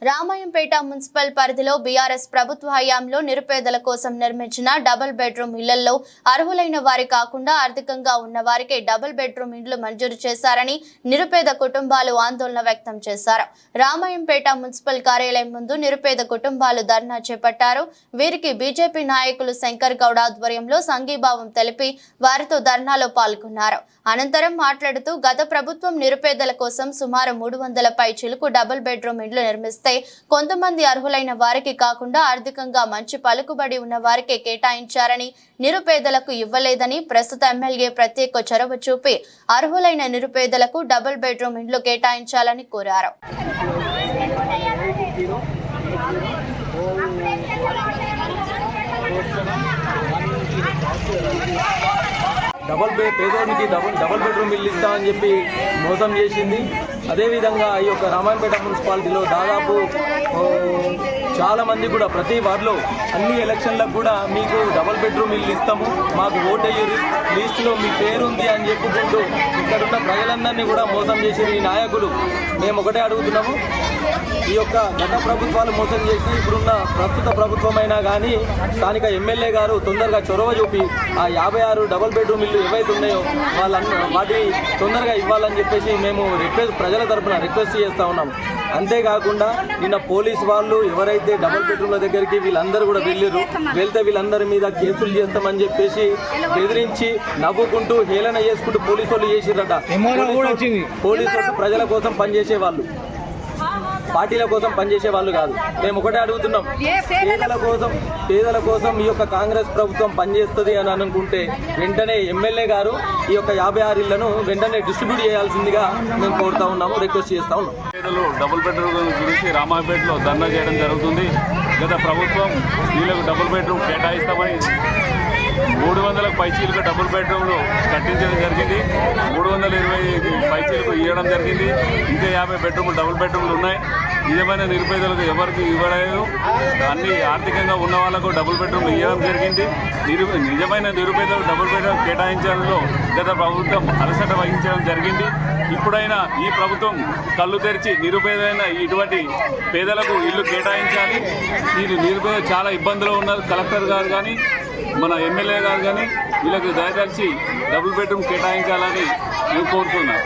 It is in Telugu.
రామాయంపేట మున్సిపల్ పరిధిలో బీఆర్ఎస్ ప్రభుత్వ హయాంలో నిరుపేదల కోసం నిర్మించిన డబుల్ బెడ్రూమ్ ఇళ్లలో అర్హులైన వారి కాకుండా ఆర్థికంగా ఉన్న వారికి డబుల్ బెడ్రూమ్ ఇండ్లు మంజూరు చేశారని నిరుపేద కుటుంబాలు ఆందోళన వ్యక్తం చేశారు. రామాయంపేట మున్సిపల్ కార్యాలయం ముందు నిరుపేద కుటుంబాలు ధర్నా చేపట్టారు. వీరికి బీజేపీ నాయకులు శంకర్ గౌడ్ ఆధ్వర్యంలో సంఘీభావం తెలిపి వారితో ధర్నాలో పాల్గొన్నారు. అనంతరం మాట్లాడుతూ గత ప్రభుత్వం నిరుపేదల కోసం సుమారు 300 పై చిలుకు డబుల్ బెడ్రూమ్ ఇండ్లు నిర్మిస్తారు. కొంతమంది అర్హులైన వారికి కాకుండా ఆర్థికంగా మంచి పలుకుబడి ఉన్న వారికి కేటాయించారని, నిరుపేదలకు ఇవ్వలేదని, ప్రస్తుత ఎమ్మెల్యే ప్రత్యేక చొరవ చూపి అర్హులైన నిరుపేదలకు డబుల్ బెడ్రూమ్ ఇండ్లు కేటాయించాలని కోరారు. పేదోనికి డబుల్ బెడ్రూమ్ ఇల్లు ఇస్తామని చెప్పి మోసం చేసింది. అదేవిధంగా ఈ యొక్క రామాయంపేట మున్సిపాలిటీలో దాదాపు చాలా మంది కూడా ప్రతి వార్డులో అన్ని ఎలక్షన్లకు కూడా మీకు డబుల్ బెడ్రూమ్ ఇల్లు ఇస్తాము, మాకు ఓటేయ్యూరి, లిస్టులో మీ పేరుంది అని చెప్పుకుంటూ ఇక్కడున్న ప్రజలందరినీ కూడా మోసం చేసిన ఈ నాయకులు మేము ఒకటే అడుగుతున్నాము. ఈ యొక్క గత ప్రభుత్వాలు మోసం చేసి ఇప్పుడున్న ప్రస్తుత ప్రభుత్వమైనా కానీ స్థానిక ఎమ్మెల్యే గారు తొందరగా చొరవ చూపి ఆ 56 డబుల్ బెడ్రూమ్ ఇల్లు ఏవైతే ఉన్నాయో వాటిని తొందరగా ఇవ్వాలని చెప్పేసి మేము ప్రజల తరఫున రిక్వెస్ట్ చేస్తూ ఉన్నాం. అంతేకాకుండా నిన్న పోలీసు వాళ్ళు ఎవరైతే డబుల్ బెడ్రూమ్ల దగ్గరికి వీళ్ళందరూ కూడా వెళ్తే వీళ్ళందరి మీద కేసులు చేస్తామని చెప్పేసి బెదిరించి నవ్వుకుంటూ హేళన చేసుకుంటూ పోలీసు వాళ్ళు చేసిరట. పోలీసు వాళ్ళు ప్రజల కోసం పనిచేసే వాళ్ళు, పార్టీల కోసం పనిచేసే వాళ్ళు కాదు. మేము ఒకటే అడుగుతున్నాం, పేదల కోసం ఈ యొక్క కాంగ్రెస్ ప్రభుత్వం పనిచేస్తుంది అని అనుకుంటే వెంటనే ఎమ్మెల్యే గారు ఈ యొక్క 56 ఇళ్లను వెంటనే డిస్ట్రిబ్యూట్ చేయాల్సిందిగా మేము కోరుతా ఉన్నాము, రిక్వెస్ట్ చేస్తా ఉన్నాం. పేదలు డబుల్ బెడ్రూమ్ గురించి రామాయంపేటలో ధర్నా చేయడం జరుగుతుంది. గత ప్రభుత్వం వీళ్ళకు డబుల్ బెడ్రూమ్ కేటాయిస్తామని 300 పైచీలకు డబుల్ బెడ్రూమ్లు కట్టించడం జరిగింది. 320 పైచీలకు ఇవ్వడం జరిగింది. ఇంకా 50 బెడ్రూమ్లు డబుల్ బెడ్రూమ్లు ఉన్నాయి. నిజమైన నిరుపేదలకు ఎవరికి ఇవ్వలేదు. అన్ని ఆర్థికంగా ఉన్న వాళ్ళకు డబుల్ బెడ్రూమ్లు ఇవ్వడం జరిగింది. నిజమైన నిరుపేదలకు డబుల్ బెడ్రూమ్ కేటాయించడంలో గత ప్రభుత్వం అలసట వహించడం జరిగింది. ఇప్పుడైనా ఈ ప్రభుత్వం కళ్ళు తెరిచి నిరుపేదైన ఇటువంటి పేదలకు ఇల్లు కేటాయించాలి. ఈ నిరుపేద చాలా ఇబ్బందులు ఉన్నారు. కలెక్టర్ గారు కానీ మన ఎమ్మెల్యే గారు కానీ వీళ్ళకి దయచేసి డబుల్ బెడ్రూమ్ కేటాయించాలని నేను కోరుతున్నాను.